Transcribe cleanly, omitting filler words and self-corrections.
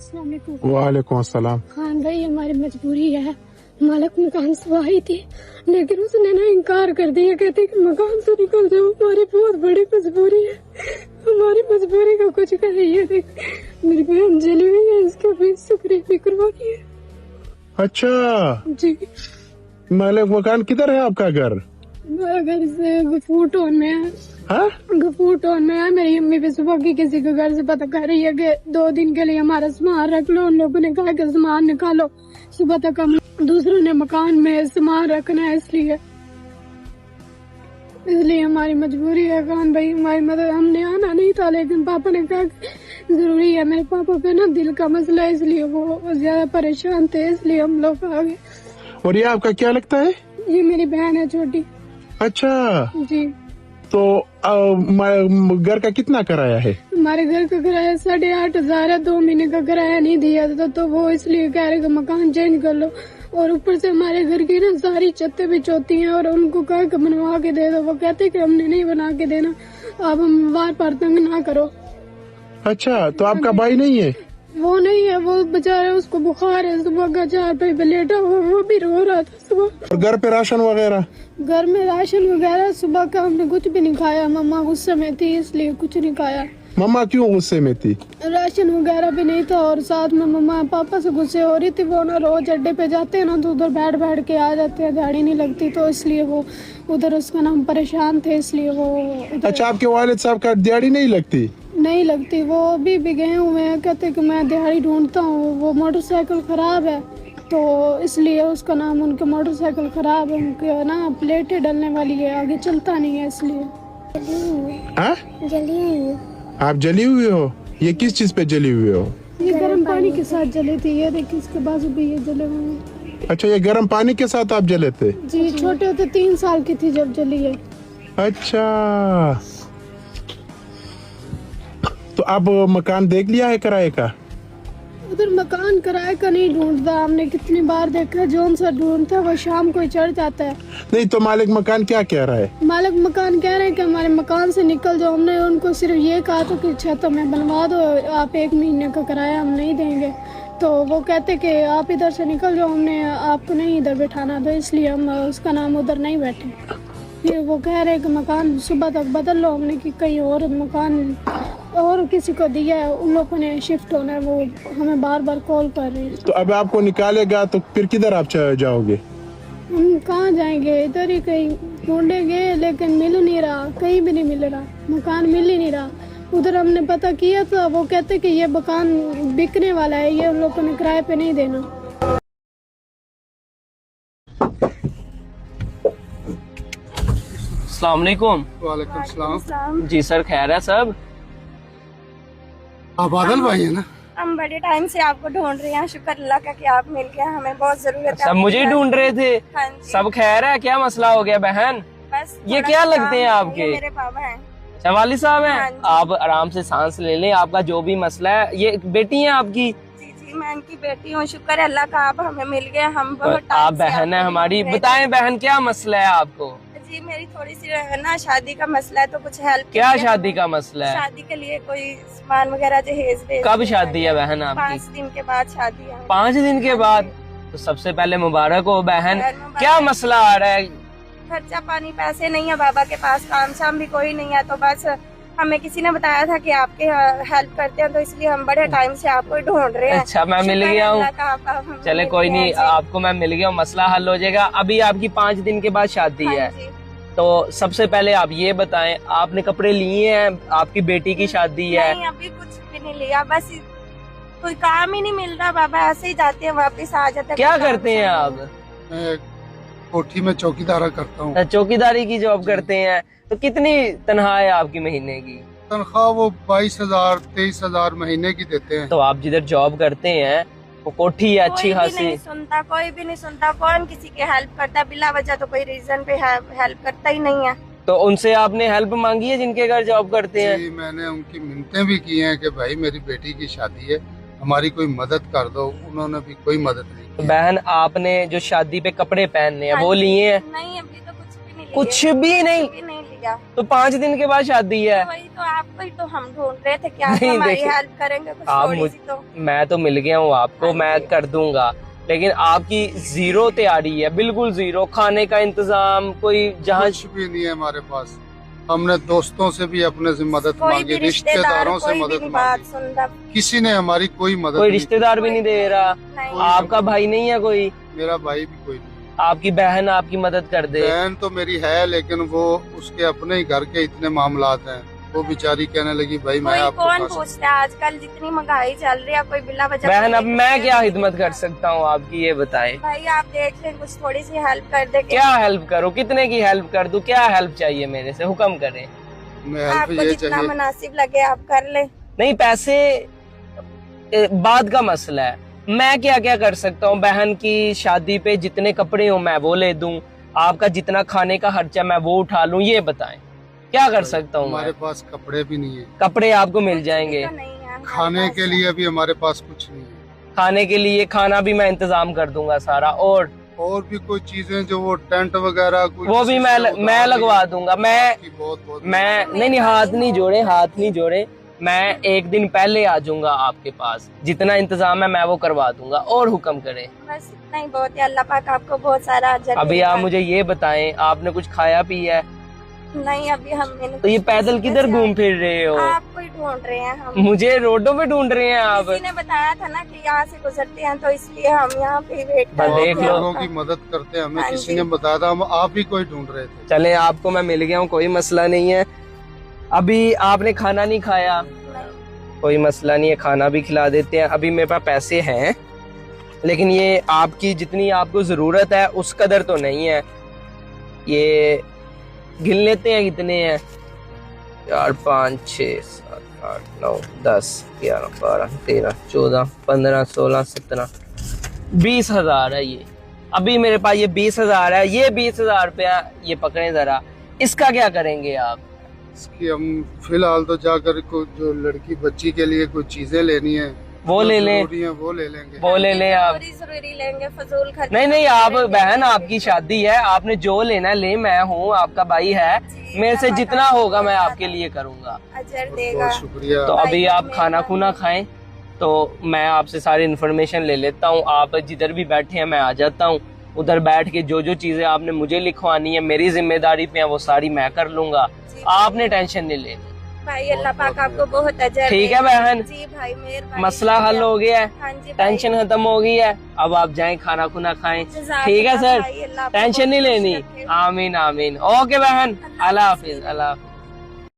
वालेकुम अस्सलाम। खान भाई, हमारी मजबूरी है। मालिक मकान से आई थी, लेकिन उसने ना इनकार कर दिया, कहते कि मकान से निकल जाओ, हमारी बहुत बड़ी मजबूरी है। हमारी मजबूरी का कुछ कहिए। देख, मेरी बहन जली हुई है, इसके भी सुखरी करवानी है। अच्छा जी, मालिक मकान किधर है आपका घर? मेरा घर से गफूर टाउन में है। हाँ, गफूर टाउन में है। मेरी अम्मी भी सुबह की किसी के घर से पता कर रही है कि 2 दिन के लिए हमारा सामान रख लो। उन लोगों ने कहा कि सामान निकालो, सुबह तक हम दूसरों ने मकान में सामान रखना है, इसलिए हमारी मजबूरी है। खान भाई, हमारी मदद, हमने आना नहीं था, लेकिन पापा ने कहा जरूरी है। मेरे पापा पे ना दिल का मसला है, इसलिए वो ज्यादा परेशान थे, इसलिए हम लोग आ गए। और ये आपका क्या लगता है? ये मेरी बहन है छोटी। अच्छा, जी। तो घर का कितना किराया है? हमारे घर का किराया 8,500 है। 2 महीने का किराया नहीं दिया था, तो वो इसलिए कह रहे कि मकान चेंज कर लो। और ऊपर से हमारे घर की ना सारी छतें भी चौथी हैं, और उनको कहा कि बनवा के दे दो। वो कहते कि हमने नहीं बना के देना, अब हम बार तंग ना करो। अच्छा, तो आपका भाई नहीं है? वो नहीं है, वो बेचारा, उसको बुखार है। सुबह का 4 पे लेटा हुआ, वो भी रो रहा था सुबह। और घर पे राशन वगैरह? घर में राशन वगैरह सुबह का हमने कुछ भी नहीं खाया। मम्मा गुस्से में थी, इसलिए कुछ नहीं खाया। मम्मा क्यों गुस्से में थी? राशन वगैरह भी नहीं था, और साथ में मम्मा पापा से गुस्से हो रही थी। वो ना रोज अड्डे पे जाते हैं ना, तो उधर बैठ के आ जाते हैं, दिहाड़ी नहीं लगती, तो इसलिए वो उधर, उसका नाम परेशान थे, इसलिए वो। अच्छा, आपके वालिद साहब का दिहाड़ी नहीं लगती? नहीं लगती, वो अभी भी गए हुए हैं। कहते कि मैं दिहाड़ी ढूंढता हूँ। वो मोटरसाइकिल खराब है, तो इसलिए उसका नाम, उनके मोटरसाइकिल खराब है, उनके ना प्लेटें डलने वाली है, आगे चलता नहीं है, इसलिए। जली हुई? आप जली हुई हो? ये किस चीज पे जली हुई हो? ये गर्म पानी के साथ जली थी। ये देखिए, इसके बाजू भी ये जले हुए हैं। अच्छा, ये गर्म पानी के साथ आप जले थे? जी, छोटे होते 3 साल की थी जब जली है। अच्छा, तो अब मकान देख लिया है किराए का? उधर मकान किराए का नहीं ढूंढता, हमने कितनी बार देखा। जोन सा ढूंढता, वो शाम को ही चढ़ जाता है। नहीं, तो मालिक मकान क्या कह रहा है? मालिक मकान कह रहे हैं कि हमारे मकान से निकल जाओ। हमने उनको सिर्फ ये कहा था कि छत में बनवा दो, आप 1 महीने का किराया हम नहीं देंगे। तो वो कहते कि आप इधर से निकल जाओ, हमने आपको नहीं इधर बैठाना, तो इसलिए हम उसका नाम उधर नहीं बैठे। फिर वो कह रहे कि मकान सुबह तक बदल लो। हमने कि कहीं और मकान और किसी को दिया है, उन लोगों ने शिफ्ट होना है, वो हमें बार कॉल कर रहे हैं। तो अब आपको निकालेगा तो फिर किधर आप जाओगे? हम कहाँ जाएंगे? इधर ही कहीं ढूंढेंगे, लेकिन मिल नहीं रहा, कहीं भी नहीं मिल रहा, मकान मिल ही नहीं रहा। उधर हमने पता किया तो वो कहते कि ये मकान बिकने वाला है, ये उन लोगों ने किराए पे नहीं देना। अस्सलाम वालेकुम। वालेकुम सलाम। जी सर, खैर है सब? आप बादल भाई है ना? हम बड़े टाइम से आपको ढूंढ रहे हैं, शुक्र अल्लाह का कि आप मिल गए, हमें बहुत जरूरत है। सब मुझे ढूंढ रहे थे? हाँ जी। सब खैर है? क्या मसला हो गया बहन? बस ये थोड़ा क्या सा लगते हैं काम है, आपके? ये मेरे पापा हैं। वाली साहब हैं? हाँ जी। आप आराम से सांस ले लें, आपका जो भी मसला है। ये बेटी है आपकी? जी जी, मैं इनकी बेटी हूँ। शुक्र है अल्लाह का, आप हमें मिल गए। हम बहुत टाइम आप से बहन है आपको हमारी। ढूंढ रहे बताएं बहन, क्या मसला है आपको? थे। जी, मेरी थोड़ी सी ना शादी का मसला है, तो कुछ हेल्प। क्या शादी का मसला है? शादी के लिए कोई सामान वगैरह जहेज भेज। कब शादी है बहन आपकी? 5 दिन के बाद शादी है। 5 दिन के बाद? तो सबसे पहले मुबारक हो बहन। मुबारक। क्या मसला आ रहा है? खर्चा पानी, पैसे नहीं है बाबा के पास, काम शाम भी कोई नहीं है, तो बस हमें किसी ने बताया था कि आपके हेल्प करते हैं, तो इसलिए हम बड़े टाइम से आपको ढूंढ रहे हैं। अच्छा, मैं मिल गया हूँ। चले कोई नहीं, आपको मैं मिल गया हूँ, मसला हल हो जाएगा। अभी आपकी 5 दिन के बाद शादी है, तो सबसे पहले आप ये बताएं, आपने कपड़े लिए हैं? आपकी बेटी की शादी है? नहीं, अभी कुछ भी नहीं लिया, बस कोई काम ही नहीं मिल रहा बाबा, ऐसे ही जाते हैं वापस आ जाते हैं। क्या करते हैं आप? मैं कोठी में चौकीदारा करता हूँ। चौकीदारी की जॉब करते हैं? तो कितनी तनख्वाह है आपकी महीने की? तनख्वाह वो 22,000 23,000 महीने की देते हैं। तो आप जिधर जॉब करते हैं वो कोठी है अच्छी खासी? कोई भी नहीं सुनता, कौन किसी की हेल्प करता है बिला वजह? तो कोई रीजन पे हेल्प करता ही नहीं है। तो उनसे आपने हेल्प मांगी है जिनके घर जॉब करते हैं? जी, मैंने उनकी मिन्नतें भी की हैं कि भाई मेरी बेटी की शादी है, हमारी कोई मदद कर दो। उन्होंने भी कोई मदद नहीं की। बहन, आपने जो शादी पे कपड़े पहनने हैं वो लिए हैं? नहीं, अभी तो कुछ भी नहीं कुछ भी नहीं? दिया। तो 5 दिन के बाद शादी है। वही तो आपको ही तो हम ढूंढ रहे थे, क्या नहीं, हमारी देखिए, हेल्प करेंगे कुछ आप थोड़ी सी तो। मैं तो मिल गया हूँ आपको, हाँ मैं जी। कर दूंगा, लेकिन आपकी जीरो तैयारी है, बिल्कुल जीरो। खाने का इंतजाम कोई जहाँ कुछ भी नहीं है हमारे पास। हमने दोस्तों से भी अपने से मदद कोई मांगी, भी रिश्तेदार रिश्तेदारों से कोई भी मदद नहीं बात मांगी, सुन रहा। किसी ने हमारी कोई मदद कोई नहीं रिश्तेदार भी नहीं दे रहा। नहीं, आपका भाई नहीं है कोई? की। मेरा भाई भी कोई नहीं। आपकी बहन आपकी मदद कर दे? बहन तो मेरी है, लेकिन वो उसके अपने ही घर के इतने मामलात हैं। वो बेचारी कहने लगी भाई मैं कोई आपको कौन खा सकता पूछता है, आजकल जितनी महंगाई चल रही है कोई बिला वजह बहन, अब नहीं मैं पूछता। क्या खिदमत कर सकता हूँ आपकी, ये बताएं। भाई आप देख लें, कुछ थोड़ी सी हेल्प कर दे। क्या हेल्प करूँ, कितने की हेल्प कर दूं, क्या हेल्प चाहिए मेरे से, हुक्म करें। मैं हेल्प आपको ये जितना चाहिए। मुनासिब लगे आप कर ले। नहीं, पैसे बाद का मसला है। मैं क्या क्या कर सकता हूँ? बहन की शादी पे जितने कपड़े हो मैं वो ले दूं, आपका जितना खाने का खर्चा मैं वो उठा लूं, ये बताएं क्या कर सकता हूँ हमारे मैं? पास कपड़े भी नहीं है, कपड़े आपको मिल जाएंगे। तो नहीं है हमारे खाने पास। के लिए भी हमारे पास कुछ नहीं है, खाने के लिए खाना भी मैं इंतजाम कर दूंगा सारा, और भी कोई चीजें जो वो टेंट वगैरह कोई वो भी किसी से उधार मैं लगवा लेंगे। दूंगा। मैं आपकी बहुत बहुत नहीं, हाथ नहीं जोड़े, हाथ नहीं जोड़े। मैं एक दिन पहले आ जाऊंगा आपके पास, जितना इंतजाम है मैं वो करवा दूंगा, और हुक्म करें। बस इतना ही बहुत है। अल्लाह पाक आपको बहुत सारा अजर अभी देगा। आप मुझे ये बताएं, आपने कुछ खाया पिया है? नहीं, अभी हमने तो ये पैदल किधर घूम फिर रहे हो? आपको ही ढूंढ रहे हैं हम। मुझे रोडों पे ढूंढ रहे हैं आप? किसी ने बताया था ना कि यहाँ से गुजरते हैं, तो इसलिए हम यहाँ पे वेट कर बस रहे देख थे लो। लोगों आपका। की मदद करते हैं, हमें हाँ किसी जी। ने बताया था, हम आप ही कोई ढूंढ रहे थे। चले, आपको मैं मिल गया हूँ, कोई मसला नहीं है। अभी आपने खाना नहीं खाया, नहीं, कोई मसला नहीं है, खाना भी खिला देते हैं। अभी मेरे पास पैसे हैं, लेकिन ये आपकी जितनी आपको जरूरत है उस कदर तो नहीं है। ये गिन लेते हैं कितने हैं? 4 5 6 7 8 9 10 11 12 13 14 15 16 17 20,000 है ये। अभी मेरे पास ये 20,000 है। ये 20,000 रुपया ये पकड़े जरा, इसका क्या करेंगे आप? इसकी हम फिलहाल तो जाकर जो लड़की बच्ची के लिए कुछ चीजें लेनी है वो जो ले लें। जरूरी है, वो ले लेंगे। वो ले लें आप। जरूरी लेंगे, फजूल खर्च नहीं, आप बहन, आपकी शादी है, आपने जो लेना है ले, मैं हूँ आपका भाई है, मेरे से जितना होगा मैं आपके लिए करूँगा। अजर देगा। बहुत शुक्रिया। तो अभी आप खाना खुना खाएं, तो मैं आपसे सारी इन्फॉर्मेशन ले लेता हूँ। आप जिधर भी बैठे हैं मैं आ जाता हूँ, उधर बैठ के जो जो चीजें आपने मुझे लिखवानी है मेरी जिम्मेदारी पे है वो सारी मैं कर लूंगा, आपने टेंशन नहीं लेनी। भाई अल्लाह पाक आपको बहुत अजर ठीक दे। है बहन, जी भाई, मेहरबानी। मसला हल हो गया है, हाँ जी भाई। टेंशन खत्म हो गई है। अब आप जाएं खाना खुना खाएं, जज़ाकल्लाह ठीक है सर, भाई, अल्लाह आपको टेंशन नहीं बहुत खुश लेनी। रखे। आमीन आमीन। ओके बहन, अल्लाह हाफिज, अल्लाह हाफिज।